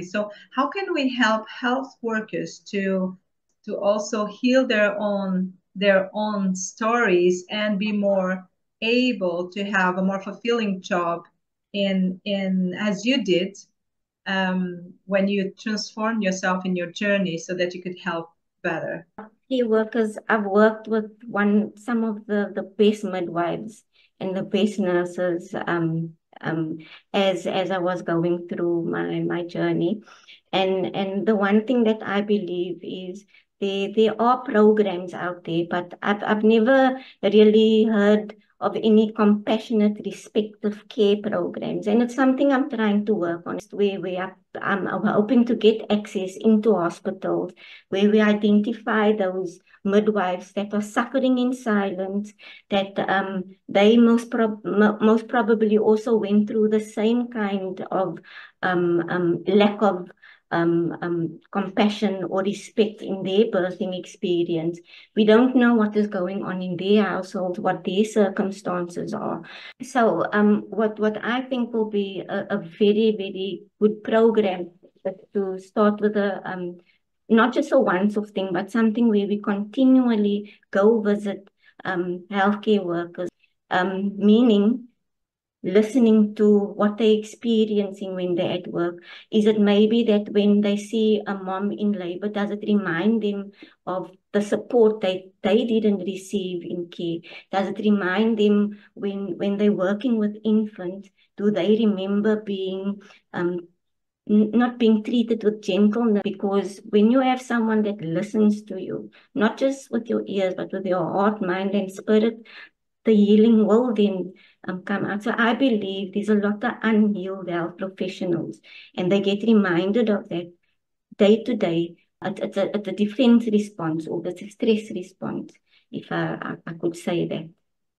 So how can we help health workers to also heal their own stories and be more able to have a more fulfilling job in as you did when you transformed yourself in your journey so that you could help better? Key workers, I've worked with some of the best midwives and the best nurses as I was going through my journey. And the one thing that I believe is there are programs out there, but I've never really heard of any compassionate respective care programs. And it's something I'm trying to work on, where I'm hoping to get access into hospitals where we identify those midwives that are suffering in silence, that they most probably also went through the same kind of lack of compassion or respect in their birthing experience. We don't know what is going on in their households, what their circumstances are. So what I think will be a very, very good program to start with not just a once-off thing, but something where we continually go visit healthcare workers, meaning listening to what they're experiencing when they're at work. Is it maybe that when they see a mom in labor, does it remind them of the support they didn't receive in care? Does it remind them when they're working with infants, do they remember being not being treated with gentleness? Because when you have someone that listens to you, not just with your ears, but with your heart, mind, and spirit, the healing will then come out. So I believe there's a lot of unhealed health professionals, and they get reminded of that day to day. It's a defense response or it's a stress response, if I could say that.